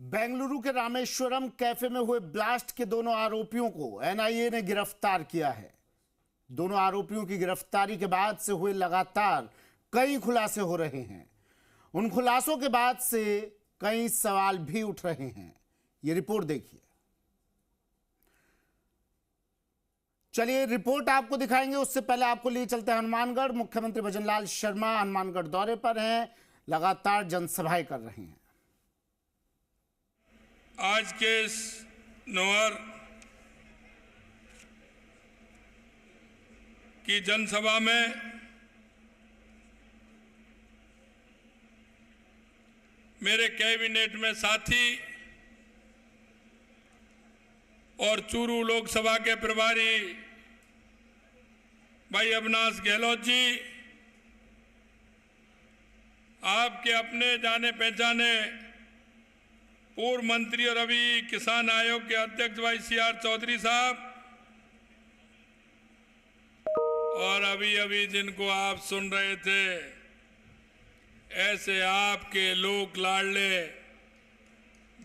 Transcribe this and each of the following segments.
बेंगलुरु के रामेश्वरम कैफे में हुए ब्लास्ट के दोनों आरोपियों को एनआईए ने गिरफ्तार किया है। दोनों आरोपियों की गिरफ्तारी के बाद से हुए लगातार कई खुलासे हो रहे हैं। उन खुलासों के बाद से कई सवाल भी उठ रहे हैं। ये रिपोर्ट देखिए। चलिए रिपोर्ट आपको दिखाएंगे, उससे पहले आपको लिए चलते हैं हनुमानगढ़। मुख्यमंत्री भजनलाल शर्मा हनुमानगढ़ दौरे पर हैं, लगातार जनसभाएं कर रहे हैं। आज के इस नौहर की जनसभा में मेरे कैबिनेट में साथी और चूरू लोकसभा के प्रभारी भाई अविनाश गहलोत जी, आपके अपने जाने पहचाने पूर्व मंत्री और अभी किसान आयोग के अध्यक्ष भाई CR चौधरी साहब, और अभी जिनको आप सुन रहे थे, ऐसे आपके लोक लाडले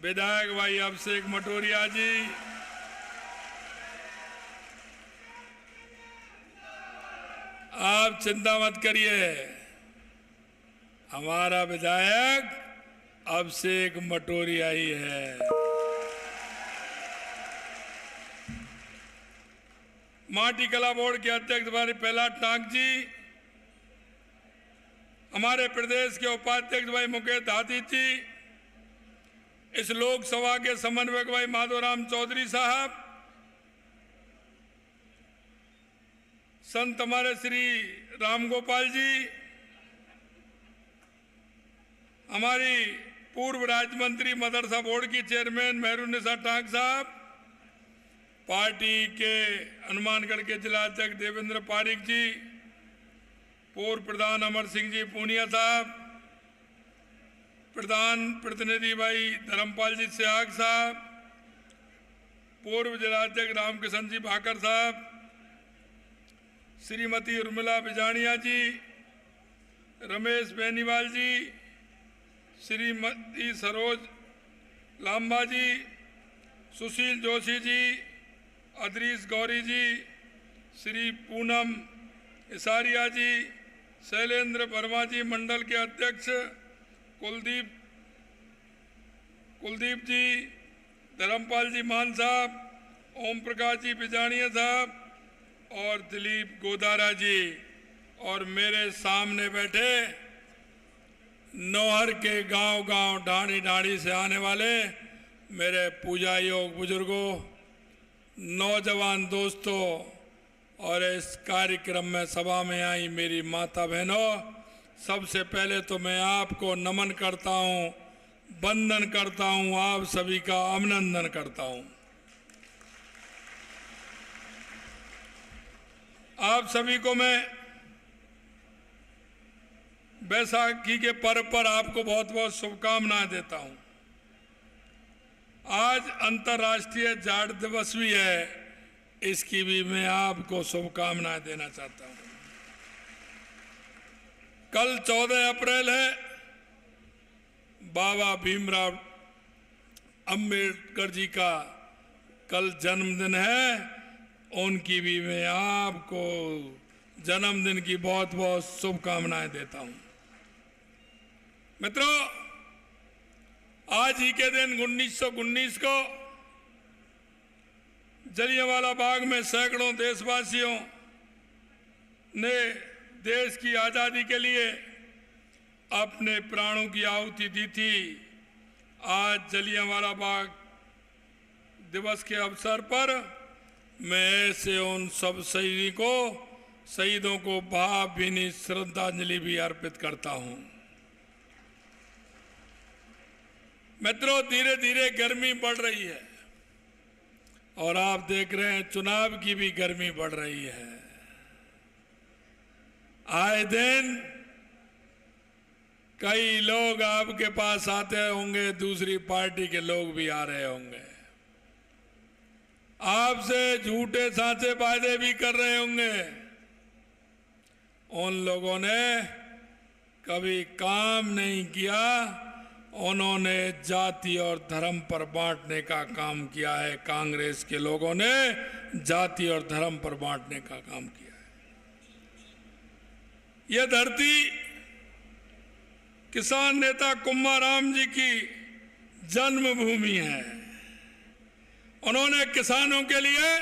विधायक भाई अभिषेक मटोरिया जी, आप चिंता मत करिए, हमारा विधायक अभिषेक मटोरिया ही है। माटी कला बोर्ड के अध्यक्ष भाई प्रहलाद टांक जी, हमारे प्रदेश के उपाध्यक्ष भाई मुकेश हाथी जी, इस लोकसभा के समन्वयक भाई माधोराम चौधरी साहब, संत हमारे श्री रामगोपाल जी, हमारी पूर्व राज्य मंत्री मदरसा बोर्ड की चेयरमैन मेहरुन्निसा टांक साहब, पार्टी के हनुमानगढ़ के जिला अध्यक्ष देवेंद्र पारिक जी, पूर्व प्रधान अमर सिंह जी पूनिया साहब, प्रधान प्रतिनिधि भाई धर्मपाल जी सियाग साहब, पूर्व जिला अध्यक्ष रामकिशन जी भाकर साहब, श्रीमती उर्मिला बिजानिया जी, रमेश बेनीवाल जी, श्रीमती सरोज लांबा जी, सुशील जोशी जी, अदरीस गौरी जी, श्री पूनम इसारिया जी, शैलेंद्र वर्मा जी, मंडल के अध्यक्ष कुलदीप जी, धर्मपाल जी मान साहब, ओम प्रकाश जी बिजानिया साहब और दिलीप गोदारा जी, और मेरे सामने बैठे नौहर के गांव-गांव ढाणी से आने वाले मेरे पूजा योग बुजुर्गों, नौजवान दोस्तों और इस कार्यक्रम में सभा में आई मेरी माता बहनों, सबसे पहले तो मैं आपको नमन करता हूं, वंदन करता हूं, आप सभी का अभिनंदन करता हूं। आप सभी को मैं बैसाखी के पर्व पर आपको बहुत बहुत शुभकामनाएं देता हूं। आज अंतर्राष्ट्रीय जाट दिवस भी है, इसकी भी मैं आपको शुभकामनाएं देना चाहता हूं। कल 14 अप्रैल है, बाबा भीमराव अंबेडकर जी का कल जन्मदिन है, उनकी भी मैं आपको जन्मदिन की बहुत बहुत शुभकामनाएं देता हूं। मित्रों, आज ही के दिन 1919 को जलियांवाला बाग में सैकड़ों देशवासियों ने देश की आजादी के लिए अपने प्राणों की आहुति दी थी। आज जलियांवाला बाग दिवस के अवसर पर मैं ऐसे उन सब शहीदों को भावभीनी श्रद्धांजलि भी अर्पित करता हूं। मित्रों, धीरे धीरे गर्मी बढ़ रही है और आप देख रहे हैं चुनाव की भी गर्मी बढ़ रही है। आए दिन कई लोग आपके पास आते होंगे, दूसरी पार्टी के लोग भी आ रहे होंगे, आपसे झूठे सांचे वादे भी कर रहे होंगे। उन लोगों ने कभी काम नहीं किया, उन्होंने जाति और धर्म पर बांटने का काम किया है। कांग्रेस के लोगों ने जाति और धर्म पर बांटने का काम किया है। यह धरती किसान नेता कुंभाराम जी की जन्मभूमि है। उन्होंने किसानों के लिए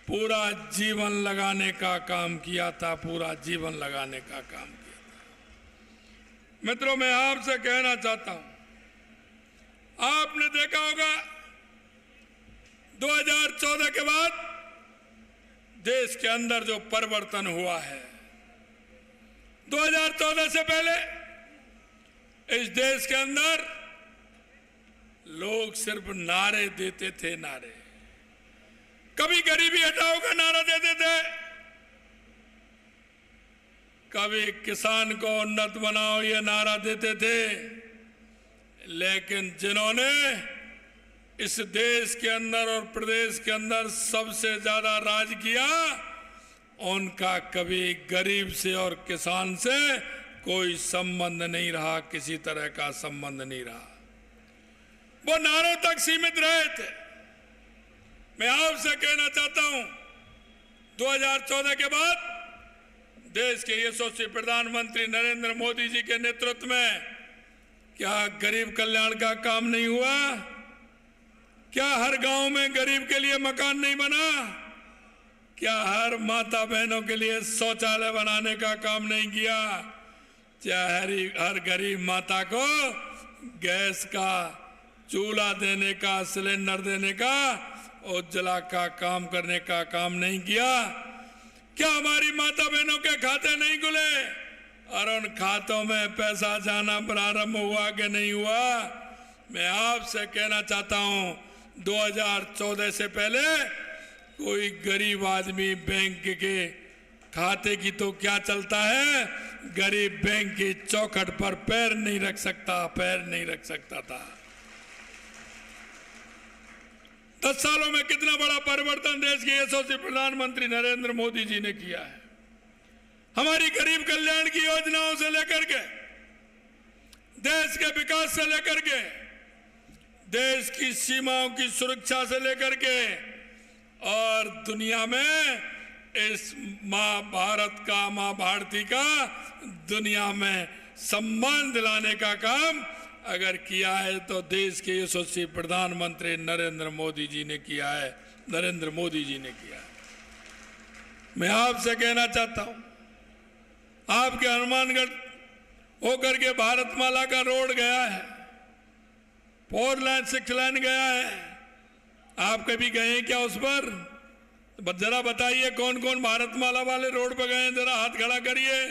पूरा जीवन लगाने का काम किया था, पूरा जीवन लगाने का काम किया था। मित्रों, मैं आपसे कहना चाहता हूं, आपने देखा होगा 2014 के बाद देश के अंदर जो परिवर्तन हुआ है। 2014 से पहले इस देश के अंदर लोग सिर्फ नारे देते थे, नारे। कभी गरीबी हटाओ का नारा देते थे, कभी किसान को उन्नत बनाओ ये नारा देते थे। लेकिन जिन्होंने इस देश के अंदर और प्रदेश के अंदर सबसे ज्यादा राज किया, उनका कभी गरीब से और किसान से कोई संबंध नहीं रहा, किसी तरह का संबंध नहीं रहा। वो नारों तक सीमित रहे थे। मैं आपसे कहना चाहता हूं, 2014 के बाद देश के यशस्वी प्रधानमंत्री नरेंद्र मोदी जी के नेतृत्व में क्या गरीब कल्याण का काम नहीं हुआ? क्या हर गांव में गरीब के लिए मकान नहीं बना? क्या हर माता बहनों के लिए शौचालय बनाने का काम नहीं किया? क्या हर गरीब माता को गैस का चूल्हा देने का, सिलेंडर देने का, उज्ज्वला का काम करने का काम नहीं किया? क्या हमारी माता बहनों के खाते नहीं खुले और उन खातों में पैसा जाना प्रारंभ हुआ कि नहीं हुआ? मैं आपसे कहना चाहता हूं, 2014 से पहले कोई गरीब आदमी बैंक के खाते की तो क्या चलता है, गरीब बैंक की चौखट पर पैर नहीं रख सकता, पैर नहीं रख सकता था। 10 सालों में कितना बड़ा परिवर्तन देश के यशस्वी प्रधानमंत्री नरेंद्र मोदी जी ने किया है। हमारी गरीब कल्याण की योजनाओं से लेकर के, देश के विकास से लेकर के, देश की सीमाओं की सुरक्षा से लेकर के, और दुनिया में इस मां भारत का, मां भारती का दुनिया में सम्मान दिलाने का काम अगर किया है तो देश के यशस्वी प्रधानमंत्री नरेंद्र मोदी जी ने किया है, नरेंद्र मोदी जी ने किया है। मैं आपसे कहना चाहता हूं, आपके हनुमानगढ़ होकर के भारतमाला का रोड गया है, 4 लाइन 6 लाइन गया है। आप कभी गए क्या उस पर? जरा बताइए कौन कौन भारतमाला वाले रोड पर गए, जरा हाथ खड़ा करिए।